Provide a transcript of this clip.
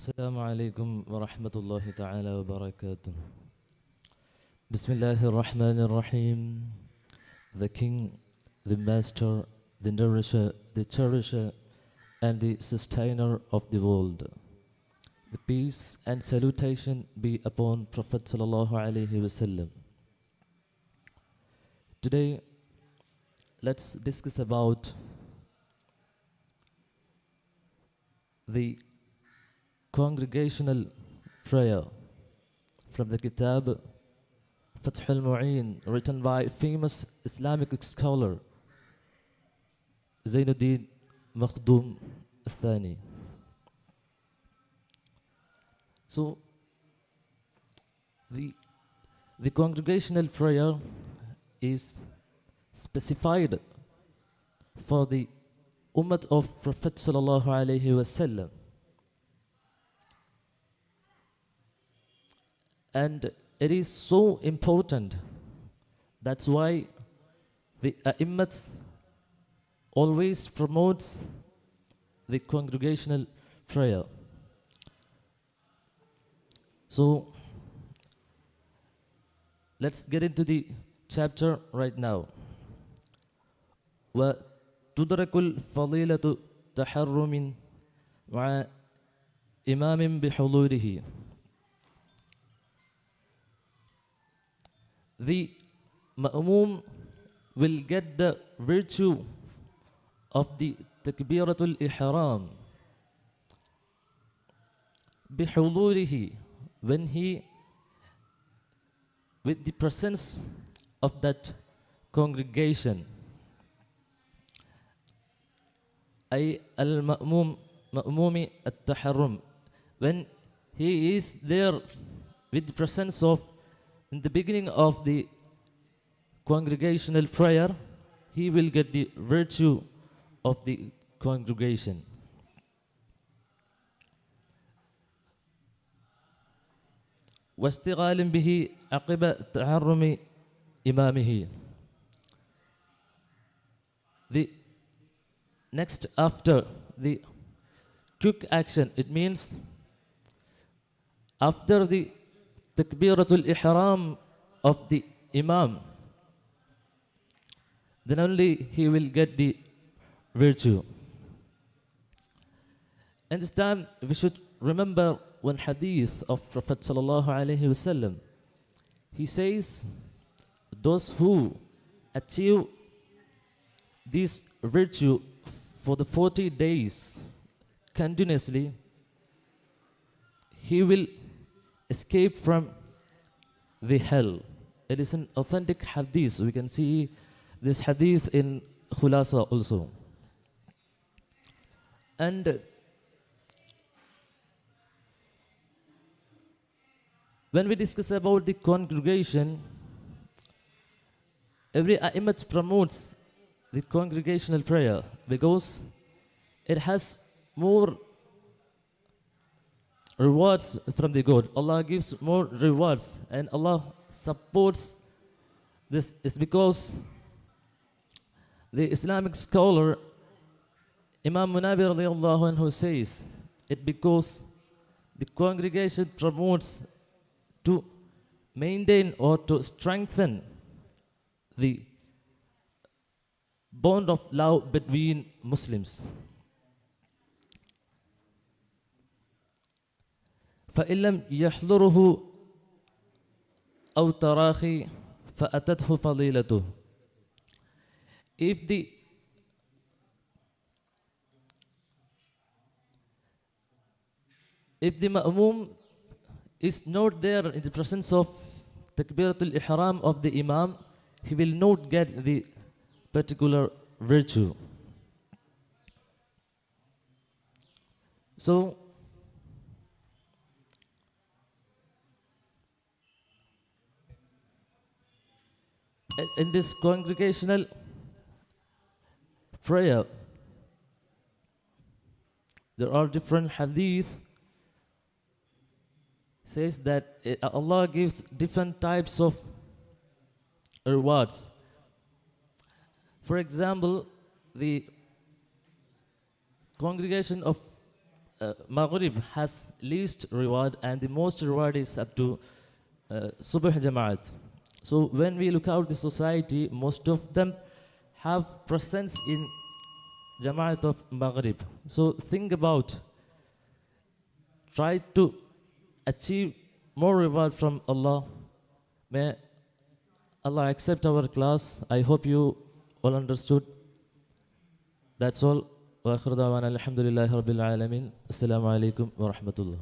السلام عليكم ورحمة الله تعالى وبركاته. بسم الله الرحمن الرحيم. The King, the Master, the Nourisher, the Cherisher, and the Sustainer of the world. The peace and salutation be upon Prophet sallallahu alaihi wasallam. Today, let's discuss about the congregational prayer from the Kitab Fath al-Mu'in, written by famous Islamic scholar Zainuddin Makhdoom al-Thani. So, the congregational prayer is specified for the Ummah of Prophet sallallahu alaihi wasallam, and it is so important. That's why the A'immat always promotes the congregational prayer. So let's get into the chapter right now. وتدرك الفضيلة تحرم مع إمام بحضوره. The ma'mum will get the virtue of the takbiratul ihram bihudurihi, when he, with the presence of that congregation, ay al-ma'mum ma'mumi at-taharrum, when he is there with the presence of, in the beginning of the congregational prayer, he will get the virtue of the congregation. واشتغال به عقب تعرم إمامه. The next after the quick action, it means after the takbiratul ihram of the imam, then only he will get the virtue. And this time we should remember one hadith of Prophet sallallahu alaihi wasallam. He says, those who achieve this virtue for the 40 days continuously, he will escape from the hell. It is an authentic hadith. We can see this hadith in Khulasa also. And when we discuss about the congregation, every A'immat promotes the congregational prayer because it has more rewards from the God. Allah gives more rewards and Allah supports this. Is because the Islamic scholar Imam Munawi radiallahu anhu says it because the congregation promotes to maintain or to strengthen the bond of love between Muslims. فإن لم يحضره أو تراخي فأتته فضيلته. If the ma'mum is not there in the presence of takbiratul ihram of the imam, he will not get the particular virtue. So in this congregational prayer, there are different hadith says that Allah gives different types of rewards. For example, the congregation of Maghrib has least reward and the most reward is up to Subh Jamaat. So when we look out the society, most of them have presence in Jamaat of Maghrib. So think about, try to achieve more reward from Allah. May Allah accept our class. I hope you all understood. That's all. وآخر دعوانا الحمد لله رب العالمين. السلام عليكم ورحمة الله.